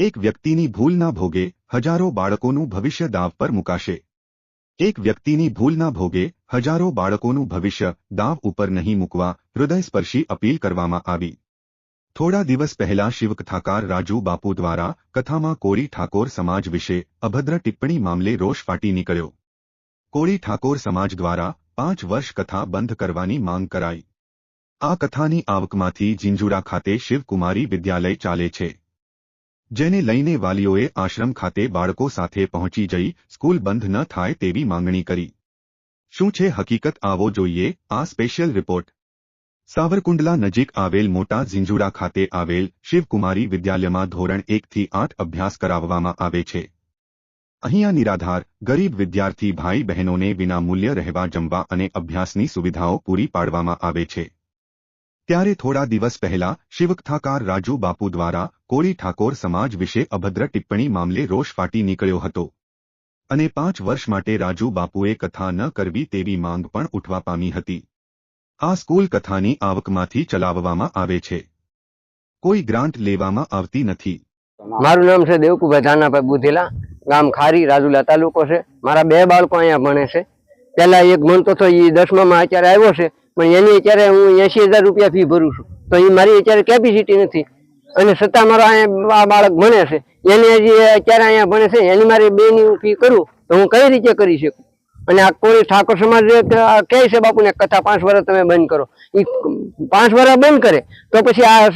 એક વ્યક્તિની ભૂલના ભોગે હજારો બાળકોનું ભવિષ્ય દાવ પર મુકાશે। એક વ્યક્તિની ભૂલના ભોગે હજારો બાળકોનું ભવિષ્ય દાવ ઉપર નહીં મૂકવા હૃદયસ્પર્શી અપીલ કરવામાં આવી। થોડા દિવસ પહેલા શિવકથાકાર રાજુ બાપુ દ્વારા કથામાં કોળી ઠાકોર સમાજ વિશે અભદ્ર ટિપ્પણી મામલે રોષ ફાટી નીકળ્યો। કોળી ઠાકોર સમાજ દ્વારા 5 વર્ષ કથા બંધ કરવાની માંગ કરાઈ। આ કથાની આવકમાંથી ઝીંઝુડા ખાતે શિવકુમારી વિદ્યાલય ચાલે છે, જેને લઈને વાલીઓએ આશ્રમ ખાતે બાળકો સાથે પહોંચી જઈ સ્કૂલ બંધ ન થાય તેવી માંગણી કરી। શું છે હકીકત, આવો જોઈએ આ સ્પેશિયલ રિપોર્ટ। સાવરકુંડલા નજીક આવેલ મોટા ઝીંઝુડા ખાતે આવેલ શિવકુમારી વિદ્યાલયમાં ધોરણ 1 થી 8 અભ્યાસ કરાવવામાં આવે છે। અહીંયા નિરાધાર ગરીબ વિદ્યાર્થી ભાઈ બહેનોને વિનામૂલ્ય રહેવા, જમવા અને અભ્યાસની સુવિધાઓ પૂરી પાડવામાં આવે છે। ત્યારે થોડા દિવસ પહેલા શિવકથાકાર રાજુ બાપુ દ્વારા કોળી ઠાકોર સમાજ વિશે અભદ્ર ટિપ્પણી મામલે રોષ ફાટી નીકળ્યો હતો અને 5 વર્ષ માટે રાજુ બાપુએ કથા ન કરવી તેવી માંગ પણ ઉઠવા પામી હતી। આ સ્કૂલ કથાની આવકમાંથી ચલાવવામાં આવે છે, કોઈ ગ્રાન્ટ લેવામાં આવતી નથી। મારું નામ છે દેવકુભાઈ ધાનાભાઈ બુધેલા, ગામ ખારી, રાજુલા તાલુકો છે। મારા 2 બાળકો અહીંયા ભણે છે। પહેલા એક ભણતો હતો, એ 10મામાં અત્યારે આવ્યો છે, પણ એની અત્યારે હું 80,000 રૂપિયા ફી ભરું છું, તો એ મારી અત્યારે કેપેસિટી નથી અને છતાં મારો અહીંયા બાળક ભણે છે, એની હજી અત્યારે અહીંયા ભણે છે, એની મારી 2ની ફી કરું તો હું કઈ રીતે કરી શકું? અને આ કોઈ ઠાકોર સમાજ કહે છે બાપુને કથા 5 વર્ષ તમે બંધ કરો, એ 5 વર્ષ બંધ કરે તો પછી આ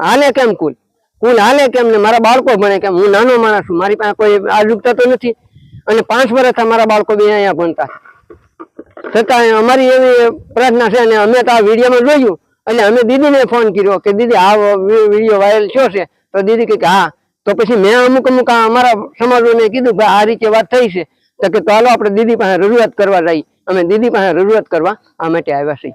હાલે કેમ? કુલ હાલે કેમ ને મારા બાળકો ભણે કેમ? હું નાનો માણસ છું, મારી પાસે કોઈ આજુકતા તો નથી અને 5 વર્ષ મારા બાળકો બી અહીંયા ભણતા, છતાં અમારી એવી પ્રાર્થના છે અને અમે તો આ વિડીયોમાં જોયું એટલે અમે દીદીને ફોન કર્યો કે દીદી આ વિડીયો વાયરલ થયો છે, તો દીદી કહે કે હા। તો પછી મેં અમુક અમારા સમાજોને કીધું કે આ રીતે વાત થઈ છે, તો કે ચાલો આપણે દીદી પાસે રજૂઆત કરવા જઈએ। અમે દીદી પાસે રજૂઆત કરવા આ માટે આવ્યા છીએ,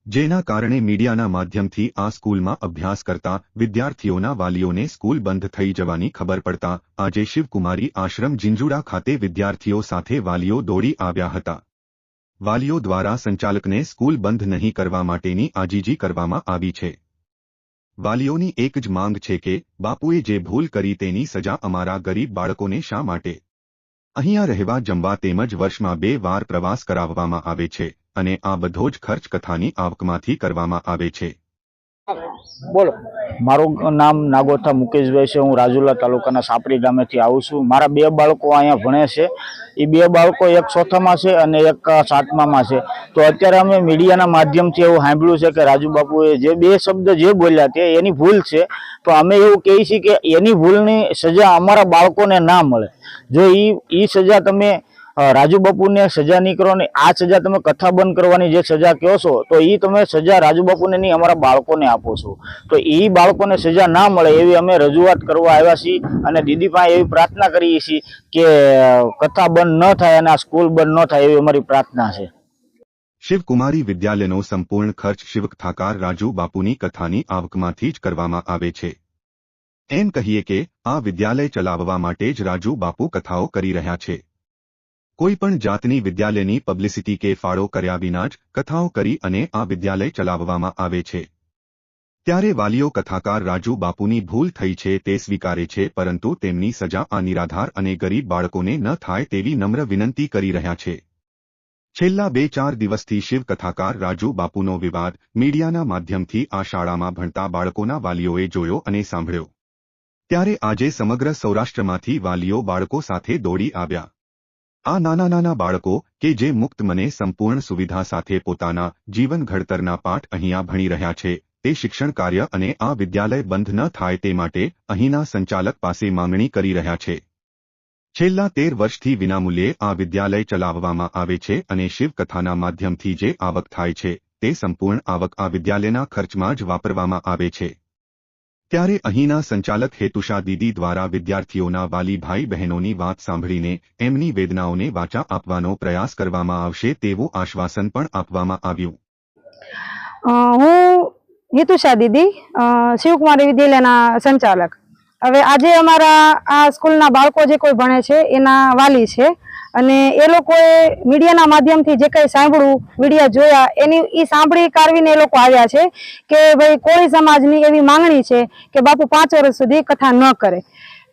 જેના કારણે મીડિયાના માધ્યમથી આ સ્કૂલમાં અભ્યાસ કરતા વિદ્યાર્થીઓના વાલીઓને સ્કૂલ બંધ થઈ જવાની ખબર પડતા આજે શિવકુમારી આશ્રમ ઝીંઝુડા ખાતે વિદ્યાર્થીઓ સાથે વાલીઓ દોડી આવ્યા હતા। વાલીઓ દ્વારા સંચાલકને સ્કૂલ બંધ નહીં કરવા માટેની આજીજી કરવામાં આવી છે। વાલીઓની એક જ માંગ છે કે બાપુએ જે ભૂલ કરી તેની સજા અમારા ગરીબ બાળકોને શા માટે? અહીંયા રહેવા, જમવા તેમજ વર્ષમાં 2 વાર પ્રવાસ કરાવવામાં આવે છે અને આ બધો જ ખર્ચ કથાની આવકમાંથી કરવામાં આવે છે। બોલો, મારું નામ નાગોથા મુકેશભાઈ છે। હું રાજુલા તાલુકાના સાપરી ગામેથી આવું છું। મારા 2 બાળકો અહીંયા ભણે છે। એ 2 બાળકો એક 4થામાં છે અને એક 7મામાં છે। તો અત્યારે અમે મીડિયાના માધ્યમથી એવું સાંભળ્યું છે કે રાજુ બાપુએ જે 2 શબ્દ જે બોલ્યા તે એની ભૂલ છે, તો અમે એવું કહીએ છીએ કે એની ભૂલની સજા અમારા બાળકોને ના મળે। જો એ સજા તમે રાજુ બાપુને સજા નહીં કરો ને આ સજા તમે કથા બંધ કરવાની જે સજા કહો છો, તો એ તમે સજા રાજુ બાપુને નહીં અમારા બાળકોને આપો છો, તો એ બાળકોને સજા ના મળે એવી અમે રજૂઆત કરવા આવ્યા છીએ અને દીદી પાસે એવી પ્રાર્થના કરીએ છીએ કે કથા બંધ ન થાય અને આ સ્કૂલ બંધ ન થાય એવી અમારી પ્રાર્થના છે। શિવકુમારી વિદ્યાલયનો સંપૂર્ણ ખર્ચ શિવકથાકાર રાજુ બાપુની કથાની આવકમાંથી જ કરવામાં આવે છે। એમ કહીએ કે આ વિદ્યાલય ચલાવવા માટે જ રાજુ બાપુ કથાઓ કરી રહ્યા છે। કોઈ પણ જાતની વિદ્યાલયની પબ્લિસિટી કે ફાળો કર્યા વિના જ કથાઓ કરી અને આ વિદ્યાલય ચલાવવામાં આવે છે। ત્યારે વાલીઓ કથાકાર રાજુ બાપુની ભૂલ થઈ છે તે સ્વીકારે છે, પરંતુ તેમની સજા આ નિરાધાર અને ગરીબ બાળકોને ન થાય તેવી નમ્ર વિનંતી કરી રહ્યા છે। છેલ્લા 2-4 દિવસથી શિવ કથાકાર રાજુ બાપુનો વિવાદ મીડિયાના માધ્યમથી આ શાળામાં ભણતા બાળકોના વાલીઓએ જોયો અને સાંભળ્યો। ત્યારે આજે સમગ્ર સૌરાષ્ટ્રમાંથી વાલીઓ બાળકો સાથે દોડી આવ્યા। આ નાના બાળકો કે જે મુક્ત મને સંપૂર્ણ સુવિધા સાથે પોતાના જીવન ઘડતરના પાઠ અહીંયા ભણી રહ્યા છે, તે શિક્ષણ કાર્ય અને આ વિદ્યાલય બંધ ન થાય તે માટે અહીંના સંચાલક પાસે માંગણી કરી રહ્યા છે। છેલ્લા 13 વર્ષથી વિનામૂલ્યે આ વિદ્યાલય ચલાવવામાં આવે છે અને શિવકથાના માધ્યમથી જે આવક થાય છે તે સંપૂર્ણ આવક આ વિદ્યાલયના ખર્ચમાં જ વાપરવામાં આવે છે। ત્યારે અહીંના સંચાલક હેતુષા દીદી દ્વારા વિદ્યાર્થીઓના વાલી ભાઈ બહેનોની વાત સાંભળીને એમની વેદનાઓને વાચા આપવાનો પ્રયાસ કરવામાં આવશે તેવું આશ્વાસન પણ આપવામાં આવ્યું। હું હેતુષા દીદી, શિવકુમારી વિદ્યાલયના સંચાલક। હવે આજે અમારા આ સ્કૂલના બાળકો જે કોઈ ભણે છે એના વાલી છે અને એ લોકોએ મીડિયાના માધ્યમથી જે કંઈ સાંભળ્યું, વિડીયો જોયા, એની એ સાંભળી કાઢવીને એ લોકો આવ્યા છે કે ભાઈ કોળી સમાજની એવી માંગણી છે કે બાપુ 5 વર્ષ સુધી કથા ન કરે.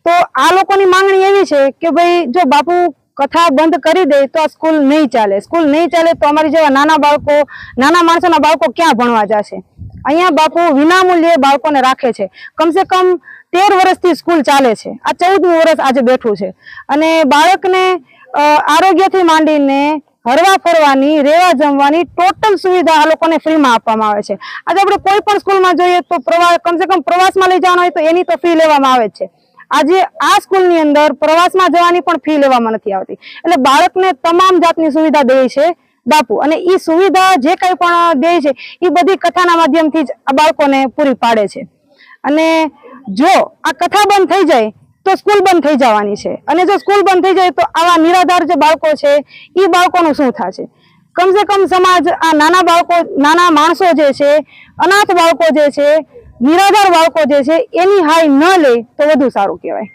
તો આ લોકોની માંગણી એવી છે કે ભાઈ જો બાપુ કથા બંધ કરી દે તો આ સ્કૂલ નહીં ચાલે. સ્કૂલ નહીં ચાલે તો અમારી જેવા નાના બાળકો, નાના માણસોના બાળકો ક્યાં ભણવા જશે? અહીંયા બાપુ વિનામૂલ્યે બાળકોને રાખે છે. કમસે કમ 13 વર્ષથી સ્કૂલ ચાલે છે. આ 14મું વર્ષ આજે બેઠું છે. અને બાળકને આરોગ્યથી માંડીને હરવા ફરવાની, રહેવા જમવાની ટોટલ સુવિધા આ લોકોને ફ્રીમાં આપવામાં આવે છે. આજે આપણે કોઈ પણ સ્કૂલમાં જોઈએ તો કમસે કમ પ્રવાસમાં લઈ જવાનો હોય તો એની તો ફી લેવામાં આવે જ છે. આજે આ સ્કૂલની અંદર પ્રવાસમાં જવાની પણ ફી લેવામાં નથી આવતી. એટલે બાળકને તમામ જાતની સુવિધા દે છે બાપુ. અને એ સુવિધા જે કંઈ પણ દે છે એ બધી કથાના માધ્યમથી જ આ બાળકોને પૂરી પાડે છે. અને જો આ કથા બંધ થઈ જાય તો સ્કૂલ બંધ થઈ જવાની છે. અને જો સ્કૂલ બંધ થઈ જાય તો આવા નિરાધાર જે બાળકો છે એ બાળકોનું શું થશે? કમસે કમ સમાજ આ નાના બાળકો, નાના માણસો જે છે, અનાથ બાળકો જે છે, નિરાધાર બાળકો જે છે એની હાય ન લે તો વધુ સારું કહેવાય.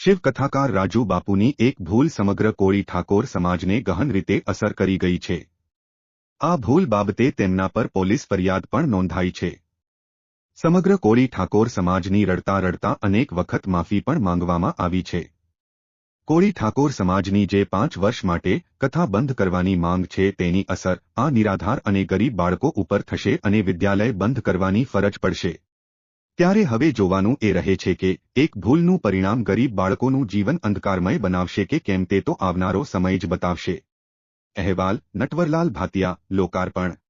શિવ કથાકાર રાજુ બાપુની એક ભૂલ સમગ્ર કોળી ઠાકોર સમાજને ગહન રીતે અસર કરી ગઈ છે. આ ભૂલ બાબતે તેમના પર પોલીસ ફરિયાદ પણ નોંધાઈ છે. સમગ્ર કોળી ઠાકોર સમાજની રડતા રડતા અનેક વખત માફી પણ માંગવામાં આવી છે. કોળી ઠાકોર સમાજની જે 5 વર્ષ માટે કથા બંધ કરવાની માંગ છે તેની અસર આ નિરાધાર અને ગરીબ બાળકો ઉપર થશે અને વિદ્યાલય બંધ કરવાની ફરજ પડશે. ત્યારે હવે જોવાનું એ રહે છે કે એક ભૂલનું પરિણામ ગરીબ બાળકોનું જીવન અંધકારમય બનાવશે કે કેમ તે તો આવનારો સમય જ બતાવશે. અહેવાલ નટવરલાલ ભાતિયા, લોકાર્પણ.